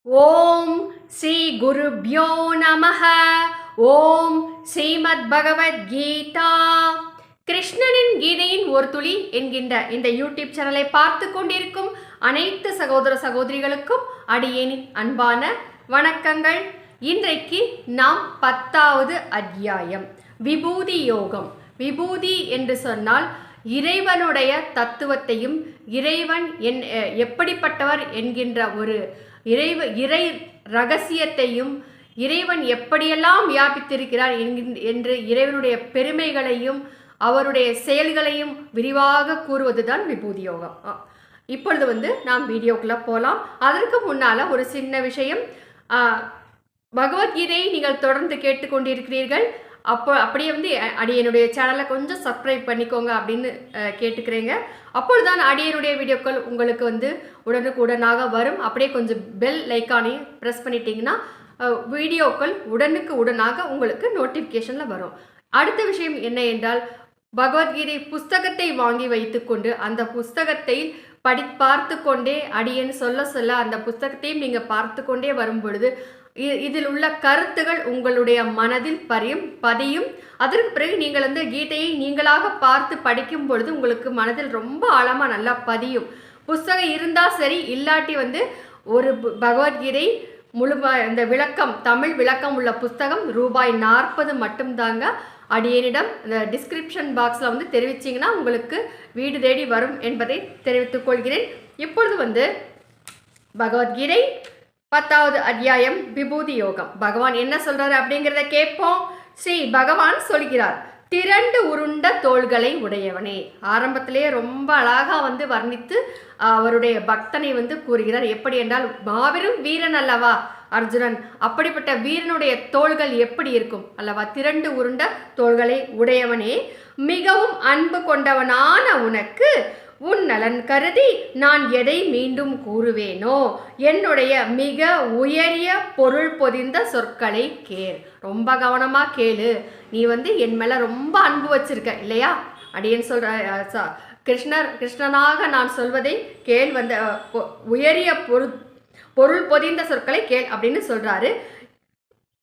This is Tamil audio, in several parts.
ஓம் ஸ்ரீ குருப்யோ நமஹ. ஓம் ஸ்ரீமத் பகவத்கீதா. கிருஷ்ணனின் கீதையின் ஒரு துளி என்கின்ற இந்த யூடியூப் சேனலை பார்த்து கொண்டிருக்கும் அனைத்து சகோதர சகோதரிகளுக்கும் அடியேனின் அன்பான வணக்கங்கள். இன்றைக்கு நாம் 10வது அத்தியாயம் விபூதி யோகம். விபூதி என்று சொன்னால் இறைவனுடைய தத்துவத்தையும் இறைவன் எப்படிப்பட்டவர் என்கின்ற ஒரு இறை ரகசியத்தையும் இறைவன் எப்படியெல்லாம் வியாபித்திருக்கிறார் என்று இறைவனுடைய பெருமைகளையும் அவருடைய செயல்களையும் விரிவாக கூறுவதுதான் விபூதி யோகம். இப்பொழுது நாம் வீடியோக்குள்ளே போகலாம். அதற்கு முன்னால் ஒரு சின்ன விஷயம். பகவத்கீதையை நீங்கள் தொடர்ந்து கேட்டுக்கொண்டிருக்கிறீர்கள். அப்படியே அடியனுடைய சேனலை கொஞ்சம் சப்ஸ்கிரைப் பண்ணிக்கோங்க அப்படின்னு கேட்டுக்கிறேங்க. அப்பொழுதுதான் அடியனுடைய வீடியோக்கள் உங்களுக்கு உடனுக்குடனாக வரும். அப்படியே கொஞ்சம் பெல் லைக்கானையும் ப்ரெஸ் பண்ணிட்டீங்கன்னா வீடியோக்கள் உடனுக்குடனாக உங்களுக்கு நோட்டிஃபிகேஷனில் வரும். அடுத்த விஷயம் என்ன என்றால், பகவத்கீதை புஸ்தகத்தை வாங்கி வைத்துக்கொண்டு அந்த புஸ்தகத்தை பார்த்து கொண்டே அடியேன்னு சொல்ல அந்த புஸ்தகத்தையும் நீங்கள் பார்த்து கொண்டே வரும் பொழுது இதில் உள்ள கருத்துகள் உங்களுடைய மனதில் பதியும். அதற்கு பிறகு நீங்கள் கீதையை நீங்களாக பார்த்து படிக்கும் பொழுது உங்களுக்கு மனதில் ரொம்ப ஆழமாக நல்லா பதியும். புஸ்தகம் இருந்தால் சரி, இல்லாட்டி ஒரு பகவத்கீதை இந்த விளக்கம், தமிழ் விளக்கம் உள்ள புஸ்தகம் ரூபாய் 40 மட்டும்தாங்க. அடியேனிடம் இந்த டிஸ்கிரிப்ஷன் பாக்ஸில் தெரிவிச்சிங்கன்னா உங்களுக்கு வீடு தேடி வரும் என்பதை தெரிவித்துக் கொள்கிறேன். இப்பொழுது பகவத்கீதை 10வது அத்தியாயம் விபூதி யோகம். பகவான் என்ன சொல்றாரு அப்படிங்கிறத கேட்போம். ஸ்ரீ பகவான் சொல்கிறார், திரண்டு உருண்ட தோள்களை உடையவனே. ஆரம்பத்திலே ரொம்ப அழகா வர்ணித்து அவருடைய பக்தனை கூறுகிறார். எப்படி என்றால், மாபெரும் வீரன் அல்லவா அர்ஜுனன். அப்படிப்பட்ட வீரனுடைய தோள்கள் எப்படி இருக்கும் அல்லவா? திரண்டு உருண்ட தோள்களை உடையவனே, மிகவும் அன்பு கொண்டவனான உனக்கு உன் நலன் கருதி நான் எதை மீண்டும் கூறுவேனோ, என்னுடைய மிக உயரிய பொருள் பொதிந்த சொற்களை கேள். ரொம்ப கவனமாக கேளு. நீ என் மேலே ரொம்ப அன்பு வச்சிருக்க இல்லையா? அடியேன்னு சொல்ற கிருஷ்ணனாக நான் சொல்வதை கேள். உயரிய பொருள் பொதிந்த சொற்களை கேள் அப்படின்னு சொல்றாரு.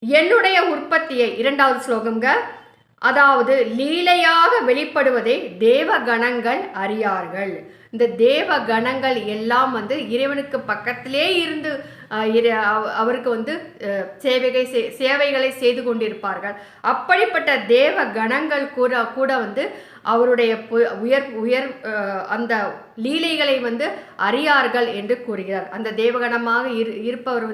என்னுடைய உற்பத்தியை 2வது ஸ்லோகம்ங்க. அதாவது லீலையாக வெளிப்படுவதை தேவகணங்கள் அறியார்கள். இந்த தேவகணங்கள் எல்லாம் இறைவனுக்கு பக்கத்திலே இருந்து அவருக்கு சேவைகளை செய்து கொண்டிருப்பார்கள். அப்படிப்பட்ட தேவ கணங்கள் கூட அவருடைய உயர் அந்த லீலைகளை அறியார்கள் என்று கூறுகிறார். அந்த தேவகணமாக இருப்பவர்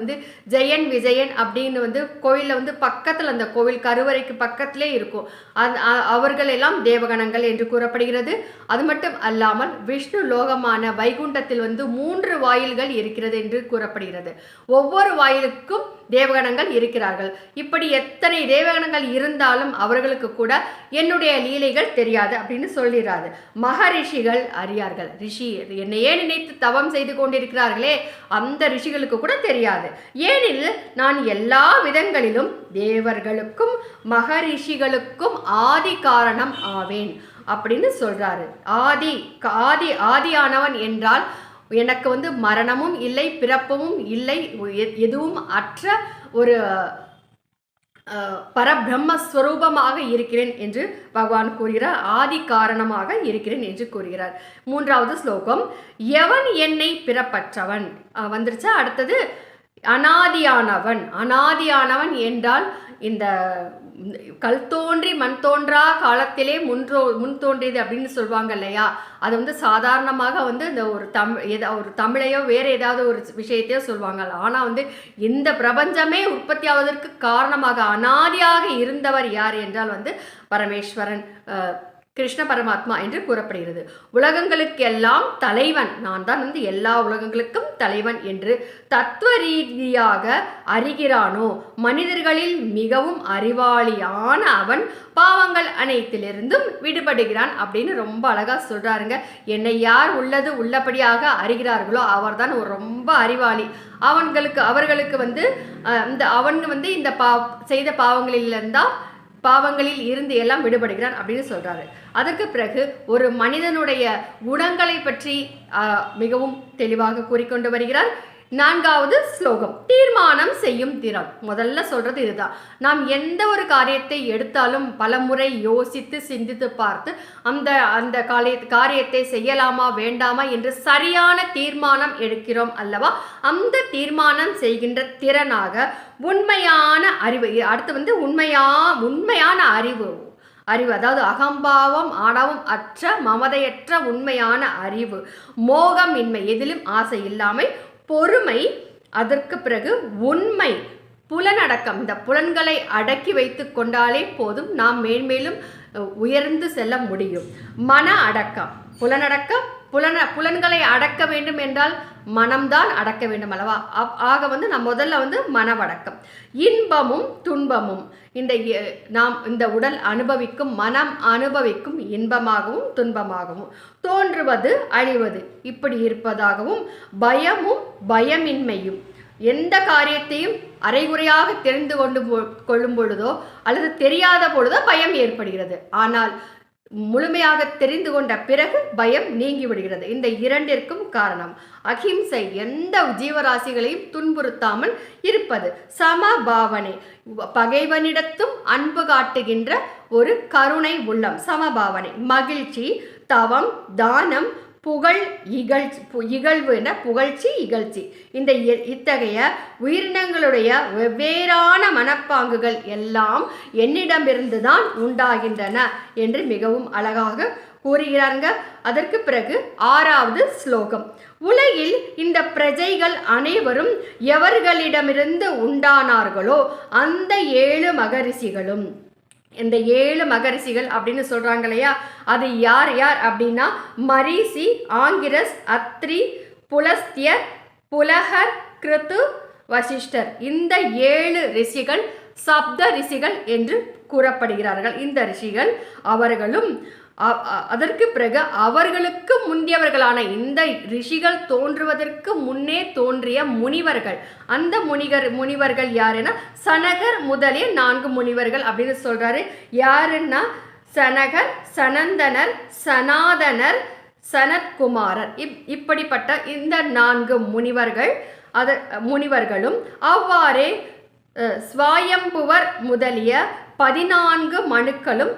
ஜெயன் விஜயன் அப்படின்னு கோயிலில் பக்கத்தில், அந்த கோவில் கருவறைக்கு பக்கத்திலே இருக்கும். அவர்கள் எல்லாம் தேவகணங்கள் என்று கூறப்படுகிறது. அது மட்டும் அல்லாமல் விஷ்ணு லோகமான வைகுண்டத்தில் 3 வாயில்கள் இருக்கிறது என்று கூறப்படுகிறது. ஒவ்வொரு வாயிலுக்கும் தேவகணங்கள் இருக்கிறார்கள். இப்படி எத்தனை தேவகணங்கள் இருந்தாலும் அவர்களுக்கு கூட என்னுடைய லீலைகள் தெரியாது அப்படின்னு சொல்லிடாது. மகரிஷிகள் அறியார்கள். ரிஷி என்னையே நினைத்து தவம் செய்து கொண்டிருக்கிறார்களே, அந்த ரிஷிகளுக்கு கூட தெரியாது. ஏனெனில் நான் எல்லா விதங்களிலும் தேவர்களுக்கும் மகரிஷிகளுக்கும் ஆதி காரணம் ஆவேன் அப்படின்னு சொல்றாரு. ஆதியானவன் என்றால் எனக்கு மரணமும் இல்லை, பிறப்பமும் இல்லை, எதுவும் அற்ற ஒரு பரபிரம்மஸ்வரூபமாக இருக்கிறேன் என்று பகவான் கூறுகிறார். ஆதி காரணமாக இருக்கிறேன் என்று கூறுகிறார். 3வது ஸ்லோகம், எவன் என்னை பிறப்பற்றவன் வந்துருச்சா? அடுத்தது அனாதியானவன். அனாதியானவன் என்றால் இந்த கல் தோன்றி மண் தோன்றா காலத்திலே முன் தோன்றியது அப்படின்னு சொல்லுவாங்க இல்லையா? அது சாதாரணமாக இந்த ஒரு தமிழையோ வேறு ஏதாவது ஒரு விஷயத்தையோ சொல்லுவாங்க. ஆனால் இந்த பிரபஞ்சமே உற்பத்தி ஆவதற்கு காரணமாக அனாதியாக இருந்தவர் யார் என்றால் பரமேஸ்வரன், கிருஷ்ண பரமாத்மா என்று கூறப்படுகிறது. உலகங்களுக்கெல்லாம் தலைவன், நான் தான் எல்லா உலகங்களுக்கும் தலைவன் என்று தத்துவ ரீதியாக அறிகிறானோ, மனிதர்களில் மிகவும் அறிவாளியான அவன் பாவங்கள் அனைத்திலிருந்தும் விடுபடுகிறான் அப்படின்னு ரொம்ப அழகா சொல்றாருங்க. என்னை யார் உள்ளபடியாக அறிகிறார்களோ அவர்தான் ரொம்ப அறிவாளி. அவர்களுக்கு இந்த செய்த பாவங்களில் இருந்து எல்லாம் விடுபடுகிறான் அப்படின்னு சொல்றாரு. அதற்கு பிறகு ஒரு மனிதனுடைய குணங்களை பற்றி மிகவும் தெளிவாக கூறிக்கொண்டு வருகிறார். 4வது ஸ்லோகம், தீர தீர்மானம் செய்யும் திறன். முதல்ல சொல்றது இதுதான். நாம் எந்த ஒரு காரியத்தை எடுத்தாலும் பலமுறை யோசித்து சிந்தித்து பார்த்து அந்த அந்த காரியத்தை செய்யலாமா வேண்டாமா என்று சரியான தீர்மானம் எடுக்கிறோம் அல்லவா? அந்த தீர்மானம் செய்கின்ற திறனாக உண்மையான அறிவு, அடுத்து வந்து உண்மையான அறிவு, அதாவது அகம்பாவம் ஆணவம் அற்ற மமதையற்ற உண்மையான அறிவு, மோகம் இன்மை, எதிலும் ஆசை இல்லாமை, பொறுமை, அதற்கு பிறகு உண்மை, புலனடக்கம். இந்த புலன்களை அடக்கி வைத்து கொண்டாலே போதும், நாம் மேன்மேலும் உயர்ந்து செல்ல முடியும். மன அடக்கம், புலனடக்கம். புலன்களை அடக்க வேண்டும் என்றால் மனம்தான் அடக்க வேண்டும் அல்லவா? ஆக வந்து நாம் முதல்ல வந்து மனவடக்கம். இன்பமும் துன்பமும், நாம் இந்த உடல் அனுபவிக்கும், மனம் அனுபவிக்கும் இன்பமாகவும் துன்பமாகவும், தோன்றுவது அழிவது இப்படி இருப்பதாகவும், பயமும் பயமின்மையும், எந்த காரியத்தையும் அரைகுறையாக தெரிந்து கொள்ளும் பொழுதோ அல்லது தெரியாத பொழுதோ பயம் ஏற்படுகிறது. ஆனால் முழுமையாக தெரிந்து கொண்ட பிறகு பயம் நீங்கிவிடுகிறது. இந்த இரண்டிற்கும் காரணம் அகிம்சை, எந்த ஜீவராசிகளையும் துன்புறுத்தாமல் இருப்பது. சமபாவனை, பகைவனிடத்தும் அன்பு காட்டுகின்ற ஒரு கருணை உள்ளம், சமபாவனை. மகிழ்ச்சி, தவம், தானம், புகழ், இகழ்வு என புகழ்ச்சி இகழ்ச்சி. இத்தகைய உயிரினங்களுடைய வெவ்வேறான மனப்பாங்குகள் எல்லாம் என்னிடமிருந்துதான் உண்டாகின்றன என்று மிகவும் அழகாக கூறுகிறாங்க. அதற்கு பிறகு 6வது ஸ்லோகம். உலகில் இந்த பிரஜைகள் அனைவரும் எவர்களிடமிருந்து உண்டானார்களோ அந்த 7 மகரிஷிகளும், இந்த 7 மகரிஷிகள் அப்படின்னு சொல்றாங்க இல்லையா, அது யார் யார் அப்படின்னா மரீசி, ஆங்கிரஸ், அத்ரி, புலஸ்தியர், புலகர், கிருத்து, வசிஷ்டர். இந்த 7 ரிஷிகள் சப்த ரிஷிகள் என்று கூறப்படுகிறார்கள். இந்த ரிஷிகள் அவர்களும் அதற்கு பிறகு அவர்களுக்கு முந்தியவர்களான இந்த ரிஷிகள் தோன்றுவதற்கு முன்னே தோன்றிய முனிவர்கள், அந்த முனிவர்கள் யாருன்னா சனகர் முதலிய 4 முனிவர்கள் அப்படின்னு சொல்றாரு. யாருன்னா சனகர், சனந்தனர், சனாதனர், சனத்குமாரர். இப்படிப்பட்ட இந்த 4 முனிவர்களும் அவ்வாறே ஸ்வயம்புவர் முதலிய 14 மனுக்களும்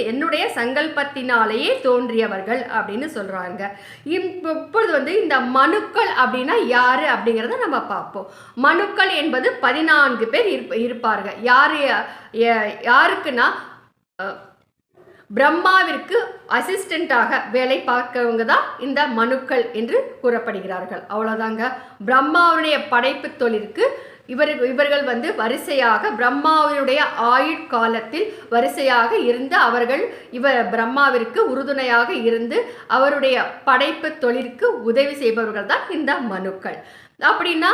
என்னுடைய சங்கல்பத்தினாலேயே தோன்றியவர்கள் அப்படின்னு சொல்றாங்க. இப்பொழுது வந்து இந்த மனுக்கள் அப்படின்னா யாரு அப்படிங்கிறத நம்ம பார்ப்போம். மனுக்கள் என்பது 14 பேர் இருப்பார்கள். யாருக்குன்னா பிரம்மாவிற்கு அசிஸ்டண்டாக வேலை பார்க்கவங்க தான் இந்த மனுக்கள் என்று கூறப்படுகிறார்கள். அவ்வளோதாங்க. பிரம்மாவுடைய படைப்பு தொழிலுக்கு இவர்கள் வந்து வரிசையாக பிரம்மாவினுடைய ஆயுட்காலத்தில் வரிசையாக இருந்து அவர்கள் பிரம்மாவிற்கு உறுதுணையாக இருந்து அவருடைய படைப்பு தொழிலுக்கு உதவி செய்பவர்கள் தான் இந்த மனுக்கள். அப்படின்னா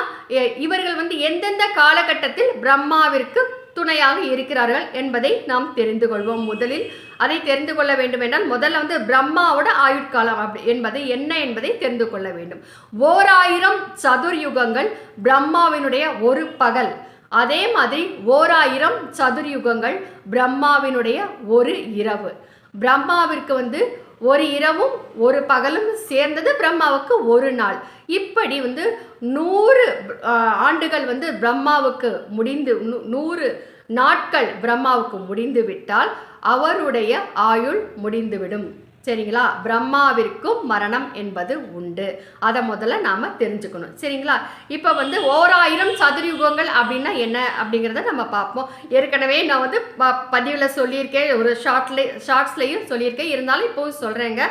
இவர்கள் வந்து எந்தெந்த காலகட்டத்தில் பிரம்மாவிற்கு துணையாக இருக்கிறார்கள் என்பதை நாம் தெரிந்து கொள்வோம். முதலில் அதை தெரிந்து கொள்ள வேண்டும் என்றால் முதல்ல வந்து பிரம்மாவோட ஆயுட்காலம் என்பது என்ன என்பதை தெரிந்து கொள்ள வேண்டும். 1000 சதுர்யுகங்கள் பிரம்மாவினுடைய ஒரு பகல், அதே மாதிரி 1000 சதுர்யுகங்கள் பிரம்மாவினுடைய ஒரு இரவு. பிரம்மாவிற்கு வந்து ஒரு இரவும் ஒரு பகலும் சேர்ந்தது பிரம்மாவுக்கு ஒரு நாள். இப்படி வந்து 100 ஆண்டுகள் வந்து பிரம்மாவுக்கு முடிந்து 100 நாட்கள் பிரம்மாவுக்கு முடிந்து விட்டால் அவருடைய ஆயுள் முடிந்துவிடும். சரிங்களா? பிரம்மாவிற்கும் மரணம் என்பது உண்டு. அதை முதல்ல நாம தெரிஞ்சுக்கணும். சரிங்களா? இப்போ வந்து 1000 சதுர்யுகங்கள் அப்படின்னா என்ன அப்படிங்கிறத நம்ம பார்ப்போம். ஏற்கனவே நான் வந்து பதிவில் சொல்லியிருக்கேன், ஒரு ஷார்ட்ஸ்லையும் சொல்லியிருக்கேன், இருந்தாலும் இப்போ சொல்கிறேங்க.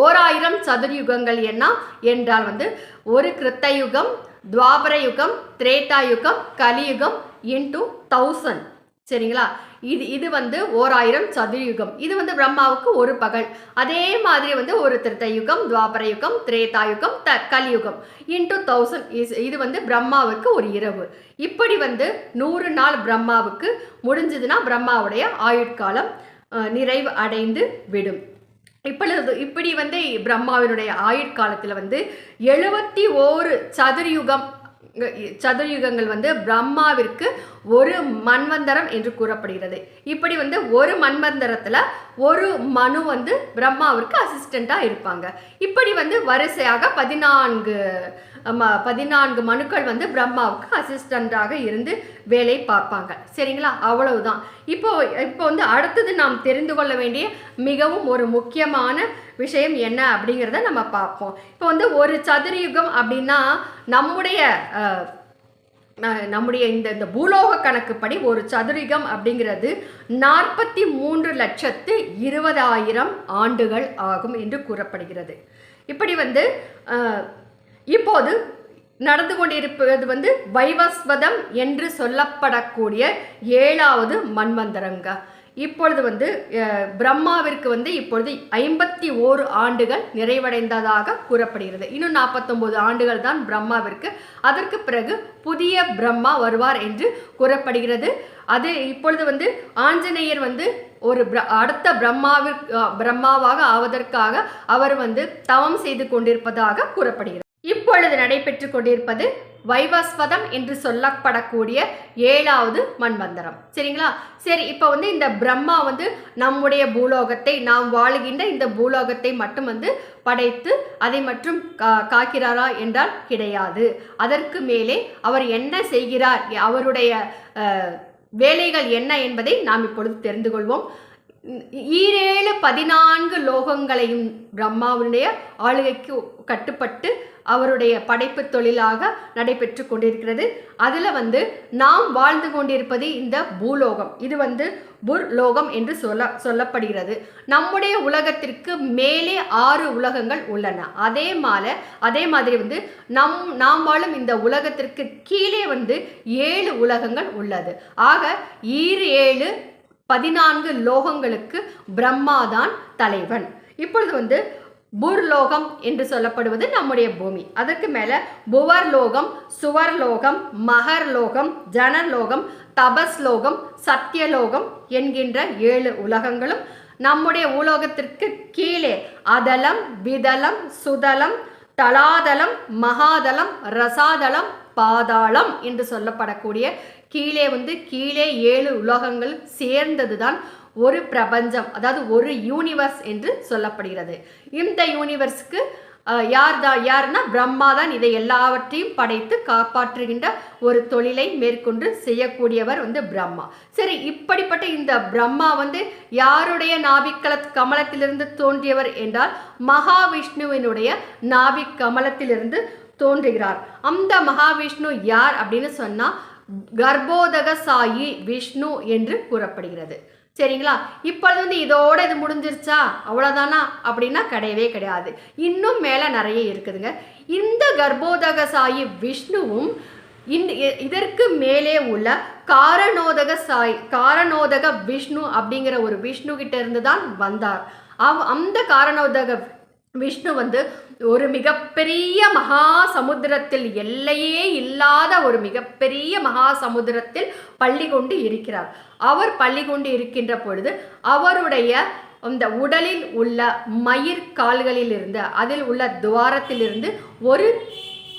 1000 சதுர்யுகங்கள் என்ன என்றால் வந்து ஒரு கிருத்தயுகம், துவாபர யுகம், திரேதா யுகம், கலியுகம் இன்டு 1000. சரிங்களா? இது வந்து 1000 சதுர்யுகம். இது வந்து பிரம்மாவுக்கு ஒரு பகல். அதே மாதிரி வந்து ஒரு திரேதாயுகம், துவாபர யுகம், திரேதாயுகம், கலியுகம் இன்டு 1000 இது வந்து பிரம்மாவுக்கு ஒரு இரவு. இப்படி வந்து 100 நாள் பிரம்மாவுக்கு முடிஞ்சதுன்னா பிரம்மாவுடைய ஆயுட்காலம் நிறைவு அடைந்து விடும். இப்படி வந்து பிரம்மாவினுடைய ஆயுட்காலத்தில் வந்து 71 சதுர்யுகங்கள் வந்து பிரம்மாவிற்கு ஒரு மன்வந்தரம் என்று கூறப்படுகிறது. இப்படி வந்து ஒரு மன்வந்தரத்தில் ஒரு மனு வந்து பிரம்மாவிற்கு அசிஸ்டண்டா இருப்பாங்க. இப்படி வந்து வரிசையாக 14 14 மனுக்கள் வந்து பிரம்மாவுக்கு அசிஸ்டண்டாக இருந்து வேலை பார்ப்பாங்க. சரிங்களா? அவ்வளவுதான். இப்போ வந்து அடுத்தது நாம் தெரிந்து கொள்ள வேண்டிய மிகவும் ஒரு முக்கியமான விஷயம் என்ன அப்படிங்கிறத நம்ம பார்ப்போம். இப்போ வந்து ஒரு சதுரயுகம் அப்படின்னா நம்முடைய இந்த பூலோக கணக்குப்படி ஒரு சதுரயுகம் அப்படிங்கிறது 43,20,000 ஆண்டுகள் ஆகும் என்று கூறப்படுகிறது. இப்படி வந்து இப்போது நடந்து கொண்டிருப்பது வந்து வைவஸ்வதம் என்று சொல்லப்படக்கூடிய 7வது மன்வந்தரங்க. இப்பொழுது வந்து பிரம்மாவிற்கு வந்து இப்பொழுது 51 ஆண்டுகள் நிறைவடைந்ததாக கூறப்படுகிறது. இன்னும் 49 ஆண்டுகள் தான் பிரம்மாவிற்கு. அதற்கு பிறகு புதிய பிரம்மா வருவார் என்று கூறப்படுகிறது. அது இப்பொழுது வந்து ஆஞ்சநேயர் வந்து ஒரு அடுத்த பிரம்மாவாக ஆவதற்காக அவர் வந்து தவம் செய்து கொண்டிருப்பதாக கூறப்படுகிறது. இப்பொழுது நடைபெற்று கொண்டிருப்பது வைவஸ்வதம் என்று சொல்லப்படக்கூடிய 7வது மன்வந்தரம். சரிங்களா? சரி, இப்போ வந்து இந்த பிரம்மா வந்து நம்முடைய பூலோகத்தை, நாம் வாழுகின்ற இந்த பூலோகத்தை மட்டும் வந்து படைத்து அதை மட்டும் காக்கிறாரா என்றால் கிடையாது. அதற்கு மேலே அவர் என்ன செய்கிறார், அவருடைய வேலைகள் என்ன என்பதை நாம் இப்பொழுது தெரிந்து கொள்வோம். 14 லோகங்களையும் பிரம்மாவுடைய ஆளுகைக்கு கட்டுப்பட்டு அவருடைய படைப்பு தொழிலாக நடைபெற்று கொண்டிருக்கிறது. அதில் வந்து நாம் வாழ்ந்து கொண்டிருப்பது இந்த பூலோகம். இது வந்து புர்லோகம் என்று சொல்லப்படுகிறது. நம்முடைய உலகத்திற்கு மேலே 6 உலகங்கள் உள்ளன. அதே மாதிரி வந்து நாம் வாழும் இந்த உலகத்திற்கு கீழே வந்து 7 உலகங்கள் உள்ளது. ஆக 14 லோகங்களுக்கு பிரம்மாதான் தலைவன். இப்பொழுது வந்து புர்லோகம் என்று சொல்லப்படுவது நம்முடைய பூமி. அதற்கு மேல புவர்லோகம், சுவர்லோகம், மகர்லோகம், ஜனலோகம், தபஸ்லோகம், சத்தியலோகம் என்கின்ற 7 உலகங்களும் நம்முடைய உலோகத்திற்கு கீழே அதலம், விதலம், சுதலம், தலாதலம், மகாதலம், ரசாதலம், பாதாளம் என்று சொல்லப்படக்கூடிய கீழே 7 உலகங்கள் சேர்ந்ததுதான் ஒரு பிரபஞ்சம், அதாவது ஒரு யூனிவர்ஸ் என்று சொல்லப்படுகிறது. இந்த யூனிவர்ஸ்க்கு யாருன்னா பிரம்மா தான் இதை எல்லாவற்றையும் படைத்து காப்பாற்றுகின்ற ஒரு தொழிலை மேற்கொண்டு செய்யக்கூடியவர் வந்து பிரம்மா. சரி, இப்படிப்பட்ட இந்த பிரம்மா வந்து யாருடைய கமலத்திலிருந்து தோன்றியவர் என்றால் மகாவிஷ்ணுவினுடைய கமலத்திலிருந்து தோன்றுகிறார். அந்த மகாவிஷ்ணு யார் அப்படின்னு சொன்னா கர்ப்போதகசாயி விஷ்ணு என்று கூறப்படுகிறது. சரிங்களா? இப்பொழுது வந்து இதோட இது முடிஞ்சிருச்சா, அவ்வளோதானா அப்படின்னா கிடையவே கிடையாது. இன்னும் மேலே நிறைய இருக்குதுங்க. இந்த கர்ப்போதகசாயி விஷ்ணுவும் இதற்கு மேலே உள்ள காரணோதக விஷ்ணு அப்படிங்கிற ஒரு விஷ்ணு கிட்ட இருந்து தான் வந்தார். அந்த காரணோதக விஷ்ணு வந்து ஒரு மிகப்பெரிய மகா சமுத்திரத்தில், எல்லையே இல்லாத ஒரு மிகப்பெரிய மகா சமுத்திரத்தில் பள்ளி கொண்டு இருக்கிறார். அவர் பள்ளி கொண்டு இருக்கின்ற பொழுது அவருடைய அந்த உடலில் உள்ள மயிர் கால்களிலிருந்து, அதில் உள்ள துவாரத்திலிருந்து ஒரு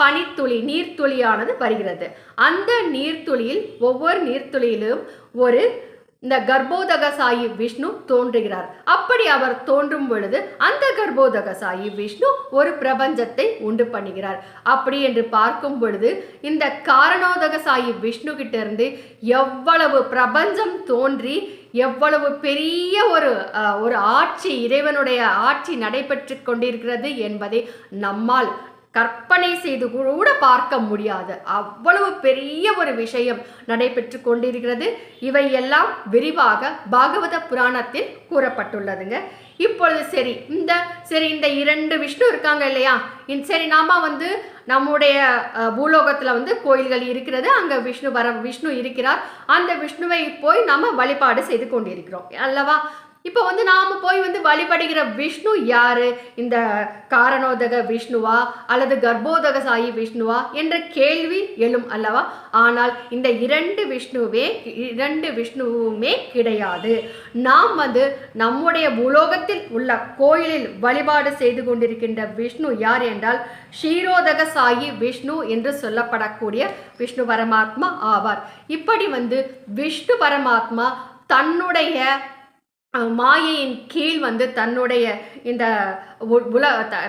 பனித்துளி, நீர்த்துளியானது வருகிறது. அந்த நீர்த்துளியில், ஒவ்வொரு நீர்த்துளியிலும் இந்த கர்ப்போதகசாயி விஷ்ணு தோன்றுகிறார். அப்படி அவர் தோன்றும் பொழுது அந்த கர்ப்போதகசாயி விஷ்ணு ஒரு பிரபஞ்சத்தை உண்டு பண்ணுகிறார். அப்படி என்று பார்க்கும் பொழுது இந்த காரணோதகசாயி விஷ்ணு கிட்ட இருந்து எவ்வளவு பிரபஞ்சம் தோன்றி எவ்வளவு பெரிய ஒரு ஆட்சி, இறைவனுடைய ஆட்சி நடைபெற்று கொண்டிருக்கிறது என்பதை நம்மால் கற்பனை செய்து கூட பார்க்க முடியாது. அவ்வளவு பெரிய ஒரு விஷயம் நடைபெற்று கொண்டிருக்கிறது. இவையெல்லாம் விரிவாக பாகவத புராணத்தில் கூறப்பட்டுள்ளதுங்க. இப்பொழுது இந்த 2 விஷ்ணு இருக்காங்க இல்லையா? சரி, நாம வந்து நம்முடைய பூலோகத்தில் கோயில்கள் இருக்கிறது. அங்கே விஷ்ணு இருக்கிறார். அந்த விஷ்ணுவை போய் நாம வழிபாடு செய்து கொண்டிருக்கிறோம் அல்லவா? இப்போ நாம் போய் வழிபடுகிற விஷ்ணு யாரு? இந்த காரணோதக விஷ்ணுவா அல்லது கர்ப்போதகசாயி விஷ்ணுவா என்ற கேள்வி எழும் அல்லவா? ஆனால் இந்த 2 விஷ்ணுவுமே கிடையாது. நாம் நம்முடைய பூலோகத்தில் உள்ள கோயிலில் வழிபாடு செய்து கொண்டிருக்கின்ற விஷ்ணு யார் என்றால் க்ஷீரோதகசாயி விஷ்ணு என்று சொல்லப்படக்கூடிய விஷ்ணு பரமாத்மா ஆவார். இப்படி விஷ்ணு பரமாத்மா தன்னுடைய மாயையின் கீழ் வந்து தன்னுடைய இந்த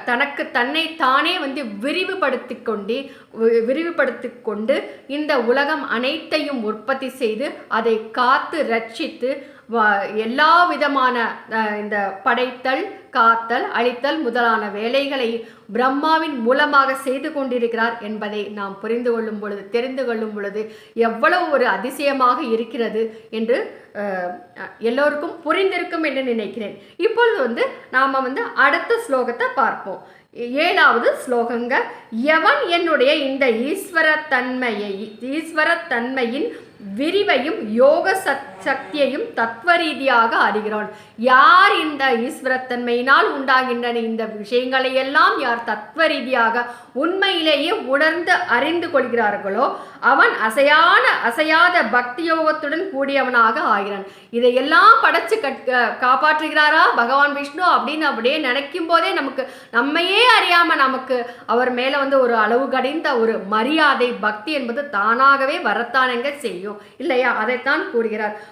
தனக்கு தன்னை தானே வந்து விரிவுபடுத்தி கொண்டு இந்த உலகம் அனைத்தையும் உற்பத்தி செய்து அதை காத்து ரட்சித்து எல்லா விதமான இந்த படைத்தல், காத்தல், அழித்தல் முதலான வேலைகளை பிரம்மாவின் மூலமாக செய்து கொண்டிருக்கிறார் என்பதை நாம் புரிந்து கொள்ளும் பொழுது, தெரிந்து கொள்ளும் பொழுது எவ்வளவு ஒரு அதிசயமாக இருக்கிறது என்று எல்லோருக்கும் புரிந்திருக்கும் என்று நினைக்கிறேன். இப்பொழுது வந்து நாம் வந்து அடுத்த ஸ்லோகத்தை பார்ப்போம். 7வது ஸ்லோகங்க. எவன் என்னுடைய இந்த ஈஸ்வர தன்மையின் விரிவையும் யோக சக்தியையும் தத்துவ ரீதியாக அறிகிறான். யார் இந்த ஈஸ்வரத்தன்மையினால் உண்டாகின்றன இந்த விஷயங்களை எல்லாம் யார் தத்துவ ரீதியாக உண்மையிலேயே உணர்ந்து அறிந்து கொள்கிறார்களோ அவன் அசையாத பக்தி யோகத்துடன் கூடியவனாக ஆகிறான். இதையெல்லாம் படைச்சு காப்பாற்றுகிறாரா பகவான் விஷ்ணு அப்படின்னு அப்படியே நினைக்கும் போதே நமக்கு நம்மையே அறியாம நமக்கு அவர் மேல வந்து ஒரு அளவு கடிந்த ஒரு மரியாதை பக்தி என்பது தானாகவே வரத்தானங்க செய்யும் இல்லையா? அதைத்தான்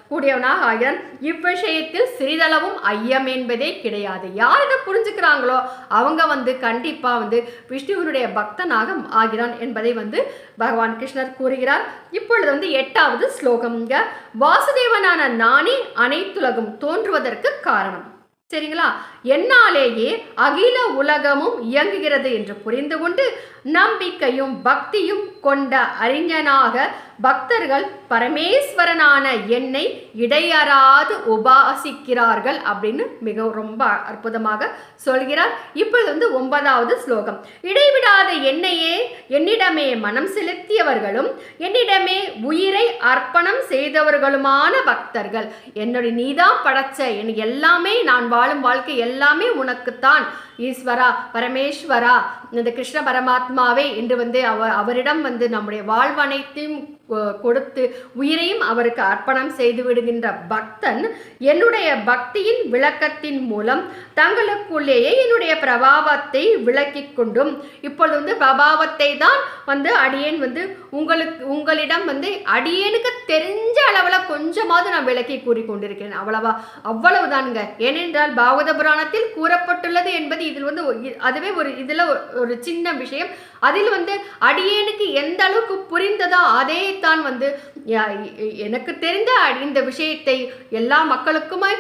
கூடியவனாக ஆகிறான். இவ்விஷயத்தில் சிறிதளவும் ஐயம் என்பதே கிடையாது. யார் இதை புரிஞ்சுக்கிறாங்களோ அவங்க வந்து கண்டிப்பா வந்து விஷ்ணுவனுடைய பக்தனாக ஆகிறான் என்பதை வந்து பகவான் கிருஷ்ணர் கூறுகிறார். இப்பொழுது வந்து 8வது ஸ்லோகம்ங்க. வாசுதேவனான நானே அனைத்துலகும் தோன்றுவதற்கு காரணம். சரிங்களா? என்னாலேயே அகில உலகமும் இயங்குகிறது என்று புரிந்து கொண்டு நம்பிக்கையும் பக்தியும் கொண்ட அறிஞனாக பக்தர்கள் பரமேஸ்வரனான என்னை இடையறாது உபாசிக்கிறார்கள் அப்படின்னு மிக ரொம்ப அற்புதமாக சொல்கிறார். இப்பொழுது வந்து 9வது ஸ்லோகம். இடைவிடாத என்னிடமே மனம் செலுத்தியவர்களும் என்னிடமே உயிரை அர்ப்பணம் செய்தவர்களுமான பக்தர்கள் என்னுடைய நீதான் படைச்ச எனக்கு எல்லாமே நான் வாழும் வாழ்க்கை எல்லாமே உனக்குத்தான் ஈஸ்வரா பரமேஸ்வரா இந்த கிருஷ்ண பரமாத்மாவே என்று வந்து அவரிடம் வந்து நம்முடைய வாழ்வனைத்தையும் கொடுத்து உயிரையும் அவருக்கு அர்ப்பணம் செய்து விடுகின்ற பக்தன் என்னுடைய பக்தியின் விளக்கத்தின் மூலம் தங்களுக்குள்ளேயே என்னுடைய பிரபாவத்தை விளக்கி கொண்டும் இப்பொழுது வந்து பிரபாவத்தை தான் வந்து அடியேன் வந்து உங்களிடம் வந்து அடியேனுக்கு தெரிஞ்ச அளவில் கொஞ்சமாவது நான் விளக்கி கூறிக்கொண்டிருக்கிறேன். அவ்வளவுதானுங்க. ஏனென்றால் பாகவத புராணத்தில் கூறப்பட்டுள்ளது என்பது இதில் வந்து அதுவே ஒரு சின்ன விஷயம். அதில் வந்து அடியேனுக்கு எந்த அளவுக்கு புரிந்ததோ அதே தான் வந்து எனக்கு தெரிந்த இந்த விஷயத்தை எல்லா மக்களுக்குமே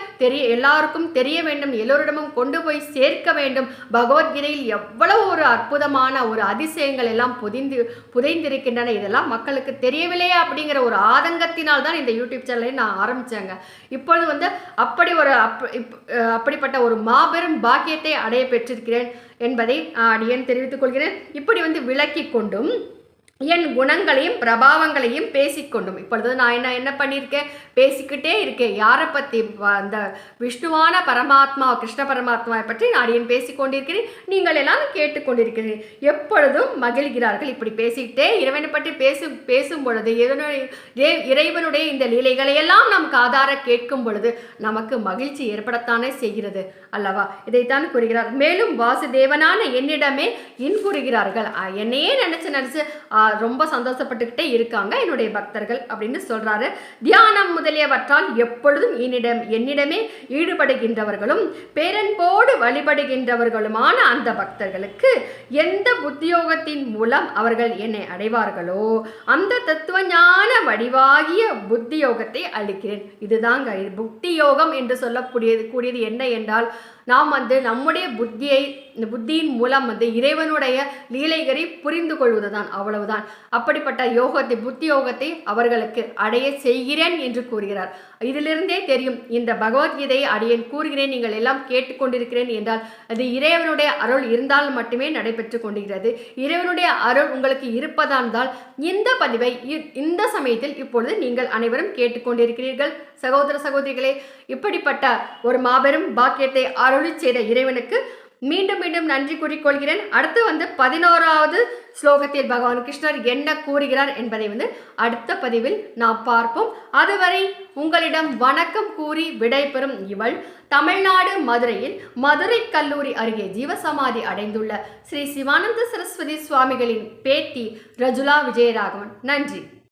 எல்லாருக்கும் தெரிய வேண்டும், எல்லோரிடமும் கொண்டு போய் சேர்க்க வேண்டும். பகவத்கீதையில் எவ்வளவு ஒரு அற்புதமான ஒரு அதிசயங்கள் எல்லாம் புதைந்திருக்கின்றன. இதெல்லாம் மக்களுக்கு தெரியவில்லையே அப்படிங்கிற ஒரு ஆதங்கத்தினால் தான் இந்த யூடியூப் சேனலை நான் ஆரம்பித்தேங்க. இப்பொழுது வந்து அப்படிப்பட்ட ஒரு மாபெரும் பாக்கியத்தை அடைய பெற்றிருக்கிறேன் என்பதை அடியேன் தெரிவித்துக் கொள்கிறேன். இப்படி வந்து விளக்கி கொண்டும் என் குணங்களையும் பிரபாவங்களையும் பேசிக்கொண்டும் இப்பொழுது நான் என்ன பண்ணியிருக்கேன், பேசிக்கிட்டே இருக்கேன். யாரை பற்றி? அந்த விஷ்ணுவான பரமாத்மா கிருஷ்ண பரமாத்மாவை பற்றி நான் ஏன் பேசிக்கொண்டிருக்கிறேன், நீங்கள் எல்லாம் கேட்டுக்கொண்டிருக்கிறேன். எப்பொழுதும் மகிழ்கிறார்கள். இப்படி பேசிக்கிட்டே இறைவனை பற்றி பேசும் பொழுது இறைவனுடைய இந்த லீலைகளை எல்லாம் நம் காதார கேட்கும் பொழுது நமக்கு மகிழ்ச்சி ஏற்படத்தானே செய்கிறது அல்லவா? இதைத்தான் கூறுகிறார். மேலும் வாசுதேவனான என்னிடமே இன்புறுகிறார்கள். என்னையே நினைச்சு ரொம்ப சந்தோஷப்பட்டுக்கிட்டே இருக்காங்க என்னுடைய பக்தர்கள் அப்படின்னு சொல்றாரு. தியானம் முதலியவற்றால் எப்பொழுதும் என்னிடமே ஈடுபடுகின்றவர்களும் பேரன்போடு வழிபடுகின்றவர்களுமான அந்த பக்தர்களுக்கு எந்த புத்தியோகத்தின் மூலம் அவர்கள் என்னை அடைவார்களோ அந்த தத்துவ ஞான வடிவாகிய புத்தியோகத்தை அளிக்கிறேன். இதுதாங்க புத்தி யோகம் என்று சொல்லக்கூடியது என்ன என்றால் நாம் வந்து நம்முடைய புத்தியின் மூலம் வந்து இறைவனுடைய லீலைகளை புரிந்து கொள்வதுதான், அவ்வளவுதான். அப்படிப்பட்ட புத்தி யோகத்தை அவர்களுக்கு அடைய செய்கிறேன் என்று கூறுகிறார். இதிலிருந்தே தெரியும் இந்த பகவத்கீதையை அடியேன் கூறுகிறேன், நீங்கள் எல்லாம் கேட்டுக்கொண்டிருக்கிறேன் என்றால் அது இறைவனுடைய அருள் இருந்தால் மட்டுமே நடைபெற்று கொண்டிருக்கிறது. இறைவனுடைய அருள் உங்களுக்கு இருப்பதால் இந்த பதிவை இந்த சமயத்தில் இப்பொழுது நீங்கள் அனைவரும் கேட்டுக்கொண்டிருக்கிறீர்கள். சகோதர சகோதரிகளே, இப்படிப்பட்ட ஒரு மாபெரும் பாக்கியத்தை அருளி செய்த இறைவனுக்கு மீண்டும் மீண்டும் நன்றி கூறிக்கொள்கிறேன். அடுத்து வந்து 11வது ஸ்லோகத்தில் பகவான் கிருஷ்ணர் என்ன கூறுகிறார் என்பதை வந்து அடுத்த பதிவில் நாம் பார்ப்போம். அதுவரை உங்களிடம் வணக்கம் கூறி விடைபெறும் இவள் தமிழ்நாடு மதுரையில் மதுரை கல்லூரி அருகே ஜீவசமாதி அடைந்துள்ள ஸ்ரீ சிவானந்த சரஸ்வதி சுவாமிகளின் பேத்தி ரஜுலா விஜயராகவன். நன்றி.